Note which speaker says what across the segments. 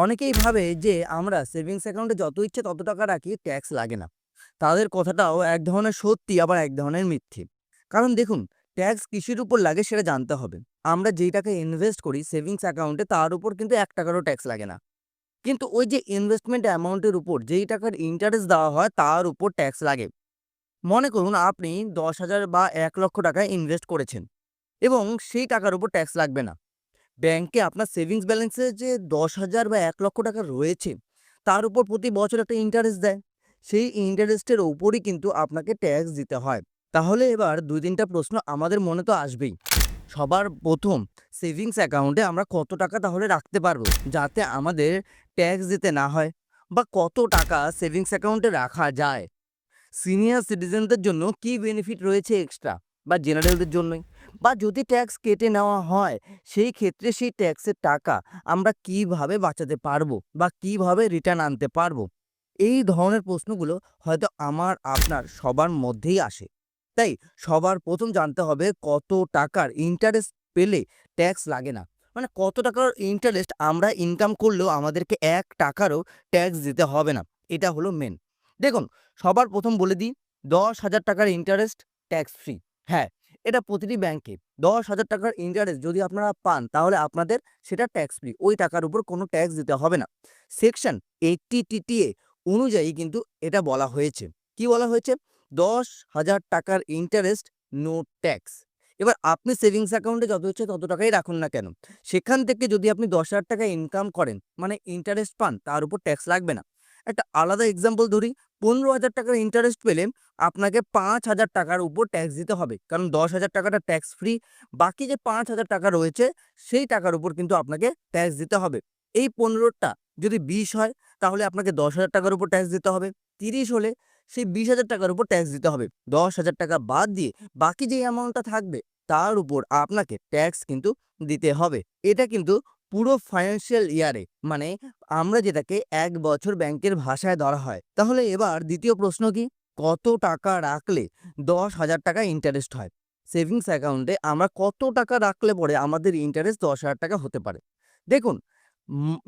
Speaker 1: অনেকেই ভাবে যে আমরা সেভিংস অ্যাকাউন্টে যত ইচ্ছে তত টাকা রাখি ট্যাক্স লাগে না। তাদের কথাটাও এক ধরনের সত্যি আবার এক ধরনের মিথ্যে। কারণ দেখুন, ট্যাক্স কিসের উপর লাগে সেটা জানতে হবে। আমরা যেই টাকা ইনভেস্ট করি সেভিংস অ্যাকাউন্টে তার উপর কিন্তু ১ টাকারও ট্যাক্স লাগে না। কিন্তু ওই যে ইনভেস্টমেন্ট অ্যামাউন্টের উপর যেই টাকার ইন্টারেস্ট দেওয়া হয় তার উপর ট্যাক্স লাগে। মনে করুন আপনি ১০,০০০ বা ১,০০,০০০ টাকা ইনভেস্ট করেছেন এবং সেই টাকার উপর ট্যাক্স লাগবে না। ব্যাংকে আপনার সেভিংস ব্যালেন্সে যে ১০,০০০ বা ১,০০,০০০ টাকা রয়েছে, তার উপর প্রতি বছর একটা ইন্টারেস্ট দেয়। সেই ইন্টারেস্টের উপরই কিন্তু আপনাকে ট্যাক্স দিতে হয়। তাহলে এবার ২-৩ টা প্রশ্ন আমাদের মনে তো আসবেই। সবার ১ম সেভিংস অ্যাকাউন্টে আমরা কত টাকা তাহলে রাখতে পারবো? যাতে আমাদের ট্যাক্স দিতে না হয়? বা কত টাকা সেভিংস অ্যাকাউন্টে রাখা যায়? সিনিয়র সিটিজেনদের জন্য কি বেনিফিট রয়েছে এক্সট্রা, বা জেনারেলদের জন্যই, বা যদি ট্যাক্স কেটে নেওয়া হয় সেই ক্ষেত্রে সেই ট্যাক্সের টাকা আমরা কিভাবে বাঁচাতে পারবো বা কিভাবে রিটার্ন আনতে পারবো? এই ধরনের প্রশ্নগুলো হয়তো আমার আপনার সবার মধ্যেই আসে। তাই সবার প্রথম জানতে হবে কত টাকার ইন্টারেস্ট পেলে ট্যাক্স লাগে না। মানে কত টাকার ইন্টারেস্ট আমরা ইনকাম করলেও আমাদেরকে ১ টাকারও ট্যাক্স দিতে হবে না। এটা হলো মেন। দেখুন, সবার প্রথম বলে দিই, ১০,০০০ টাকার ইন্টারেস্ট ট্যাক্স ফ্রি। হ্যাঁ, এটা প্রতিটি ব্যাংকে ১০,০০০ টাকার ইন্টারেস্ট যদি আপনারা পান তাহলে আপনাদের সেটা ট্যাক্স ফ্রি। ওই টাকার উপর কোনো ট্যাক্স দিতে হবে না। সেকশন 80 টিটিএ অনুযায়ী কিন্তু এটা বলা হয়েছে। কি বলা হয়েছে? ১০,০০০ টাকার ইন্টারেস্ট নো ট্যাক্স। এবার আপনি সেভিংস অ্যাকাউন্টে যত ইচ্ছে তত টাকাই রাখুন না কেন, সেখান থেকে যদি আপনি ১০,০০০ টাকা ইনকাম করেন মানে ইন্টারেস্ট পান, তার উপর ট্যাক্স লাগবে না। একটা আলাদা এক্সাম্পল ধরি, ১৫,০০০ টাকার ইন্টারেস্ট পেলে আপনাকে ৫,০০০ টাকার উপর ট্যাক্স দিতে হবে। কারণ ১০,০০০ টাকাটা ট্যাক্স ফ্রি। বাকি যে ৫,০০০ টাকা রয়েছে সেই টাকার উপর কিন্তু আপনাকে ট্যাক্স দিতে হবে। এই ১৫ টা যদি ২০ হয় তাহলে আপনাকে ১০,০০০ টাকার উপর ট্যাক্স দিতে হবে। ৩০ হলে সেই ২০,০০০ টাকার উপর ট্যাক্স দিতে হবে। ১০,০০০ টাকা বাদ দিয়ে বাকি যে অ্যামাউন্টটা থাকবে তার উপর আপনাকে ট্যাক্স কিন্তু দিতে হবে। এটা কিন্তু পুরো ফাইন্যান্সিয়াল ইয়ারে, মানে আমরা যেটাকে ১ বছর ব্যাংকের ভাষায় ধরা হয়। তাহলে এবার দ্বিতীয় প্রশ্ন কি? কত টাকা রাখলে ১০,০০০ টাকা ইন্টারেস্ট হয়? সেভিংস অ্যাকাউন্টে আমরা কত টাকা রাখলে পরে আমাদের ইন্টারেস্ট ১০,০০০ টাকা হতে পারে? দেখুন,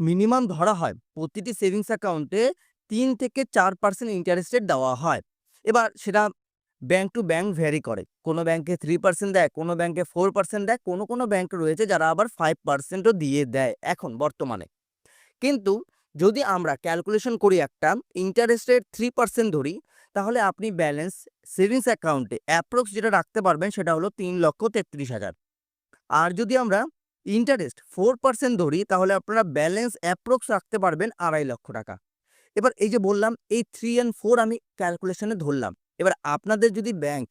Speaker 1: মিনিমাম ধরা হয় প্রতিটি সেভিংস অ্যাকাউন্টে ৩ থেকে ৪% ইন্টারেস্ট রেট দেওয়া হয়। এবার সেটা ব্যাংক টু ব্যাংক ভ্যারি করে। কোনো ব্যাংকে 3% দেয়, কোনো ব্যাংকে 4% দেয়, কোনো ব্যাংক রয়েছে যারা আবার 5% ও দিয়ে দেয় এখন বর্তমানে। কিন্তু যদি আমরা ক্যালকুলেশন করি একটা ইন্টারেস্ট রেট 3% ধরি, তাহলে আপনি ব্যালেন্স সেভিংস অ্যাকাউন্টে অ্যাপ্রক্স যেটা রাখতে পারবেন সেটা হলো ৩,৩৩,০০০। আর যদি আমরা ইন্টারেস্ট 4% ধরি তাহলে আপনারা ব্যালেন্স অ্যাপ্রক্স রাখতে পারবেন ২,৫০,০০০ টাকা। এবার এই যে বললাম এই 3 অ্যান্ড 4 আমি ক্যালকুলেশনে ধরলাম। এবার আপনাদের যদি ব্যাংক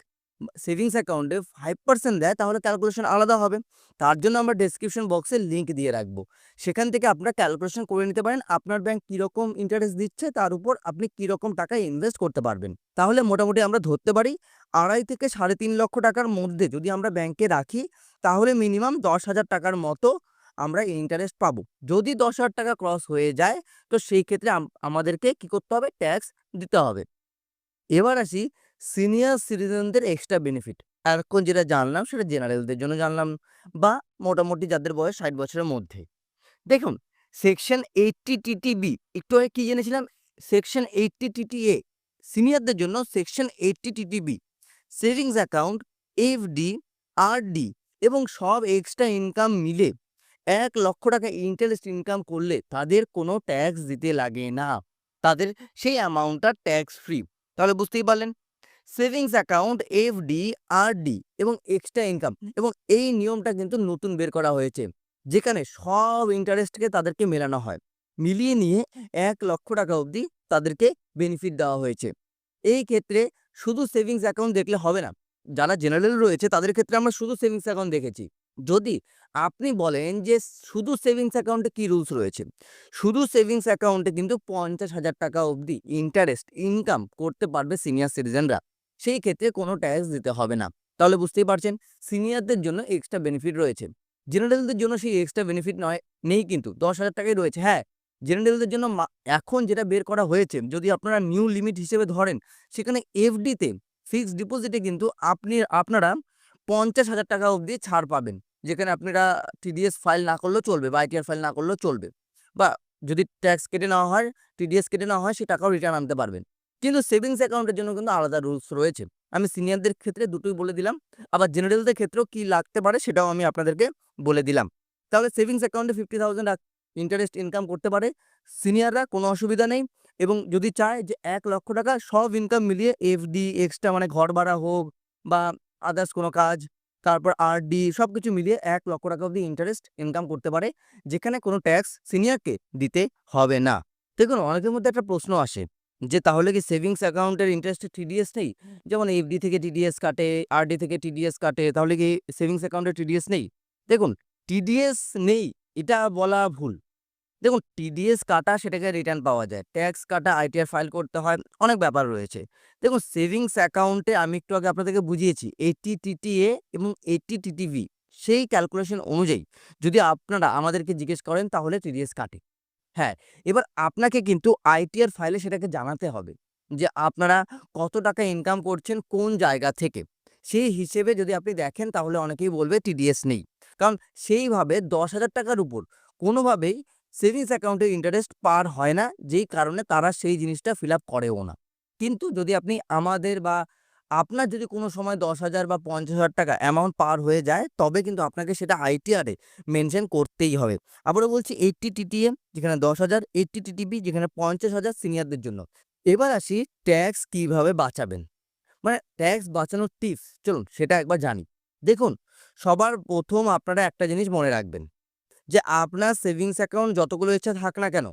Speaker 1: সেভিংস অ্যাকাউন্টে 5% দেয় তাহলে ক্যালকুলেশন আলাদা হবে। তার জন্য আমরা ডেসক্রিপশন বক্সে লিংক দিয়ে রাখবো। সেখান থেকে আপনারা ক্যালকুলেশন করে নিতে পারেন আপনার ব্যাংক কিরকম ইন্টারেস্ট দিচ্ছে, তার উপর আপনি কিরকম টাকা ইনভেস্ট করতে পারবেন। তাহলে মোটামুটি আমরা ধরতে পারি ২,৫০,০০০ থেকে ৩,৫০,০০০ টাকার মধ্যে যদি আমরা ব্যাংকে রাখি তাহলে মিনিমাম ১০,০০০ টাকার মতো আমরা ইন্টারেস্ট পাবো। যদি ১০,০০০ টাকা ক্রস হয়ে যায় তো সেই ক্ষেত্রে আমাদেরকে কি করতে হবে? ট্যাক্স দিতে হবে। এবার আসি সিনিয়র সিটিজেনদের এক্সট্রা বেনিফিট। এতক্ষণ যেটা জানলাম সেটা জেনারেলদের জন্য জানলাম, বা মোটামুটি যাদের বয়স ৬০ বছরের মধ্যে। দেখুন, সেকশন 80 টিটিবি একটু আগে কি জেনেছিলাম? সেকশন 80 টিটিএ সিনিয়রদের জন্য, section 80 TTB savings account, FD, RD এবং সব এক্সট্রা ইনকাম মিলে ১,০০,০০০ টাকা ইন্টারেস্ট ইনকাম করলে তাদের কোনো ট্যাক্স দিতে লাগে না। তাদের সেই অ্যামাউন্টটা ট্যাক্স ফ্রি। তাহলে বুঝতেই পারলেন, সেভিংস অ্যাকাউন্ট, এফডি, আরডি এবং এক্সট্রা ইনকাম, এবং এই নিয়মটা কিন্তু নতুন বের করা হয়েছে। যেখানে সব ইন্টারেস্টকে তাদেরকে মেলানো হয়। মিলিয়ে নিয়ে ১,০০,০০০ টাকা অবধি তাদেরকে বেনিফিট দেওয়া হয়েছে। এই ক্ষেত্রে শুধু সেভিংস অ্যাকাউন্ট দেখলে হবে না। যারা জেনারেল রয়েছে তাদের ক্ষেত্রে আমরা শুধু সেভিংস অ্যাকাউন্ট দেখেছি। যদি আপনি বলেন যে শুধু সেভিংস অ্যাকাউন্টে কি রুলস রয়েছে? শুধু সেভিংস অ্যাকাউন্টে কিন্তু ৫০,০০০ টাকা অবধি ইন্টারেস্ট ইনকাম করতে পারবে সিনিয়র সিটিজেনরা। সেই ক্ষেত্রে কোনো ট্যাক্স দিতে হবে না। তাহলে বুঝতেই পারছেন সিনিয়রদের জন্য এক্সট্রা বেনিফিট রয়েছে। জেনারেলদের জন্য সেই এক্সট্রা বেনিফিট নেই, কিন্তু ১০,০০০ টাকাই রয়েছে। হ্যাঁ, জেনারেলদের জন্য এখন যেটা বের করা হয়েছে যদি আপনারা নিউ লিমিট হিসেবে ধরেন, সেখানে এফডিতে ফিক্সড ডিপোজিটে কিন্তু আপনারা ৫০,০০০ টাকা অবধি ছাড় পাবেন। যেখানে আপনারা টিডিএস ফাইল না করলেও চলবে বা আইটিআর ফাইল না করলেও চলবে। বা যদি ট্যাক্স কেটে নেওয়া হয়, টিডিএস কেটে নেওয়া হয়, সেই টাকাও রিটার্ন আনতে পারবেন। কিন্তু সেভিংস অ্যাকাউন্টের জন্য কিন্তু আলাদা রুলস রয়েছে। আমি সিনিয়রদের ক্ষেত্রে দুটোই বলে দিলাম। আবার জেনারেলদের ক্ষেত্রেও কি লাগতে পারে সেটাও আমি আপনাদেরকে বলে দিলাম। তাহলে সেভিংস অ্যাকাউন্টে 50,000 ইন্টারেস্ট ইনকাম করতে পারে সিনিয়ররা, কোনো অসুবিধা নেই। এবং যদি চায় যে ৳১,০০,০০০ সব ইনকাম মিলিয়ে এফডি, এক্সট্রা মানে ঘর ভাড়া হোক বা আদার্স কোনো কাজ, তারপর আরডি সবকিছু মিলিয়ে ৳১,০০,০০০ অব্দি ইন্টারেস্ট ইনকাম করতে পারে, যেখানে কোনো ট্যাক্স সিনিয়রকে দিতে হবে না। দেখুন, অনেকের মধ্যে একটা প্রশ্ন আসে যে তাহলে কি সেভিংস অ্যাকাউন্টের ইন্টারেস্টে টিডিএস নেই? যেমন এফডি থেকে টিডিএস কাটে, আরডি থেকে টিডিএস কাটে, তাহলে কি সেভিংস অ্যাকাউন্টে টিডিএস নেই? দেখুন, টিডিএস নেই এটা বলা ভুল। দেখুন, টিডিএস কাটা সেটাকে রিটার্ন পাওয়া যায়। ট্যাক্স কাটা, আইটিআর ফাইল করতে হয়, অনেক ব্যাপার রয়েছে। দেখুন, সেভিংস অ্যাকাউন্টে আমি একটু আগে আপনাদেরকে বুঝিয়েছি 80 টিটিএ এবং 80 টিটিভি, সেই ক্যালকুলেশন অনুযায়ী যদি আপনারা আমাদেরকে জিজ্ঞেস করেন তাহলে টিডিএস কাটে। হ্যাঁ, এবার আপনাকে কিন্তু আইটিআর ফাইলে সেটাকে জানাতে হবে যে আপনারা কত টাকা ইনকাম করছেন কোন জায়গা থেকে। সেই হিসেবে যদি আপনি দেখেন তাহলে অনেকেই বলবে টিডিএস নেই। কারণ সেইভাবে ৳১০,০০০ উপর কোনোভাবেই সেভিংস অ্যাকাউন্টের ইন্টারেস্ট পার হয় না, যেই কারণে তারা সেই জিনিসটা ফিল আপ করেও না। কিন্তু যদি আপনি আমাদের বা আপনার যদি কোনো সময় ১০,০০০ বা ৳৫০,০০০ অ্যামাউন্ট পার হয়ে যায়, তবে কিন্তু আপনাকে সেটা আইটিআরে মেনশন করতেই হবে। আবারও বলছি 80 টিটিএম যেখানে ১০,০০০, 80 টিটিবি যেখানে ৫০,০০০ সিনিয়রদের জন্য। এবার আসি ট্যাক্স কিভাবে বাঁচাবেন। মানে ট্যাক্স বাঁচানোর টিপস চলুন সেটা একবার জানি। দেখুন, সবার ১ম আপনারা একটা জিনিস মনে রাখবেন যে আপনার সেভিংস অ্যাকাউন্ট যতগুলো ইচ্ছা থাক না কেন,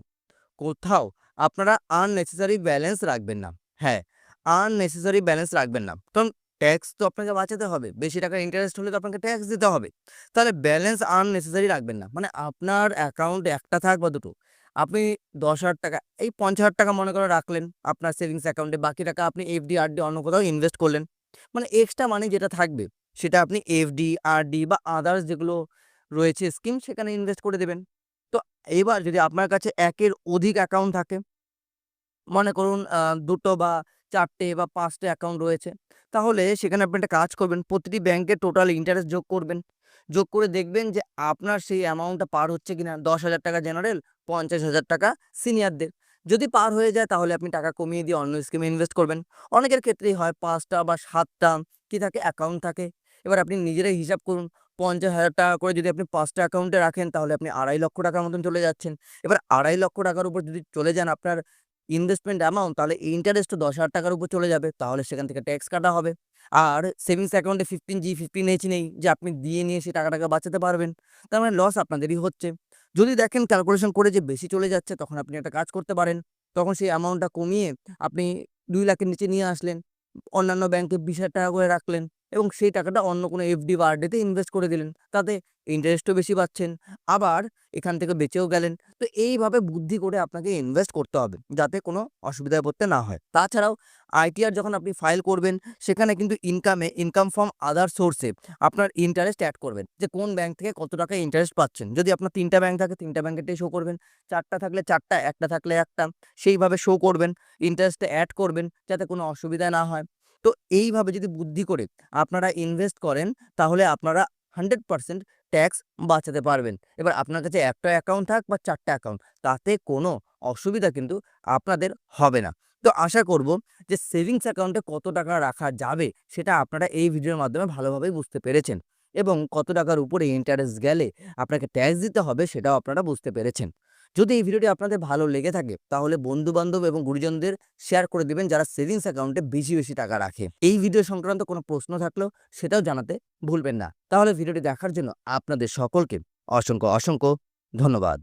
Speaker 1: কোথাও আপনারা আননেসেসারি ব্যালেন্স রাখবেন না। হ্যাঁ, আননেসেসারি ব্যালেন্স রাখবেন না। কারণ ট্যাক্স তো আপনাকে বাঁচাতে হবে। বেশি টাকার ইন্টারেস্ট হলে তো আপনাকে ট্যাক্স দিতে হবে। তাহলে ব্যালেন্স আননেসেসারি রাখবেন না। মানে আপনার অ্যাকাউন্টে ১ টা থাক বা ২ টো। আপনি ৳১০,০০০ এই ৳৫০,০০০ মনে করে রাখলেন আপনার সেভিংস অ্যাকাউন্টে। বাকি টাকা আপনি এফডি, আরডি অন্য কোথাও ইনভেস্ট করলেন। মানে এক্সট্রা মানি যেটা থাকবে সেটা আপনি এফডি, আরডি বা আদার্স যেগুলো রয়েছে স্কিম সেখানে ইনভেস্ট করে দেবেন। তো এবার যদি আপনার কাছে ১ এর অধিক অ্যাকাউন্ট থাকে, মনে করুন ২ টো বা ৪ টে বা ৫ টে অ্যাকাউন্ট রয়েছে। তাহলে সেখানে আপনি একটা কাজ করবেন, প্রতিটি ব্যাংকের টোটাল ইন্টারেস্ট যোগ করবেন। যোগ করে দেখবেন যে আপনার সেই অ্যামাউন্টটা পার হচ্ছে কিনা। ৳১০,০০০ জেনারেল, ৳৫০,০০০ সিনিয়রদের। যদি পার হয়ে যায় তাহলে আপনি টাকা কমিয়ে দিয়ে অন্য স্কিমে ইনভেস্ট করবেন। অনেকের ক্ষেত্রেই হয় ৫ টা বা ৭ টা কি থাকে অ্যাকাউন্ট থাকে। এবার আপনি নিজেরাই হিসাব করুন। ৳৫০,০০০ করে যদি আপনি ৫ টা অ্যাকাউন্টে রাখেন তাহলে আপনি ৳২৫,০০,০০০ মতন চলে যাচ্ছেন। এবার ৳২৫,০০,০০০ উপর যদি চলে যান আপনার ইনভেস্টমেন্ট অ্যামাউন্ট, তাহলে ইন্টারেস্টও ৳১০,০০০ উপর চলে যাবে। তাহলে সেখান থেকে ট্যাক্স কাটা হবে। আর সেভিংস অ্যাকাউন্টে 15G 15H নেই যে আপনি দিয়ে নিয়ে সেই টাকাটাকে বাঁচাতে পারবেন। তার মানে লস আপনাদেরই হচ্ছে। যদি দেখেন ক্যালকুলেশন করে যে বেশি চলে যাচ্ছে, তখন আপনি একটা কাজ করতে পারেন। তখন সেই অ্যামাউন্টটা কমিয়ে আপনি ২,০০,০০০ এর নিচে নিয়ে আসলেন। অন্যান্য ব্যাংকে ৳২০,০০০ করে রাখলেন এবং সেই টাকাটা অন্য কোনো এফডি বা আরডিতে ইনভেস্ট করে দিলেন। তাতে ইন্টারেস্টও বেশি পাচ্ছেন। আবার এখান থেকে বেঁচেও গেলেন। তো এইভাবে বুদ্ধি করে আপনাকে ইনভেস্ট করতে হবে, যাতে কোনো অসুবিধায় পড়তে না হয়। তাছাড়াও আইটিআর যখন আপনি ফাইল করবেন, সেখানে কিন্তু ইনকাম ফ্রম আদার সোর্সে আপনার ইন্টারেস্ট এড করবেন। যে কোন ব্যাংক থেকে কত টাকা ইন্টারেস্ট পাচ্ছেন। যদি আপনার ৩ টা ব্যাংক থাকে ৩ টা ব্যাংকেরটাই শো করবেন। ৪ টা থাকলে ৪ টা, ১ টা থাকলে ১ টা। সেইভাবে শো করবেন। ইন্টারেস্টটা এড করবেন যাতে কোনো অসুবিধা না হয়। তো এইভাবে যদি বুদ্ধি করে আপনারা ইনভেস্ট করেন, তাহলে আপনারা 100% ট্যাক্স বাঁচাতে পারবেন। এবার আপনার কাছে একটা অ্যাকাউন্ট থাক বা ৪ টা অ্যাকাউন্ট, তাতে কোনো অসুবিধা কিন্তু আপনাদের হবে না। তো আশা করব যে সেভিংস অ্যাকাউন্টে কত টাকা রাখা যাবে সেটা আপনারা এই ভিডিওর মাধ্যমে ভালোভাবেই বুঝতে পেরেছেন এবং কত টাকার উপরে ইন্টারেস্ট গেলে আপনাকে ট্যাক্স দিতে হবে সেটাও আপনারা বুঝতে পেরেছেন। যদি এই ভিডিওটি আপনাদের ভালো লেগে থাকে তাহলে বন্ধু-বান্ধব এবং গুরুজনদের শেয়ার করে দিবেন যারা সেভিংস অ্যাকাউন্টে বেশি টাকা রাখে। এই ভিডিও সংক্রান্ত কোনো প্রশ্ন থাকলেও সেটাও জানাতে ভুলবেন না। তাহলে ভিডিওটি দেখার জন্য আপনাদের সকলকে অসংখ্য ধন্যবাদ।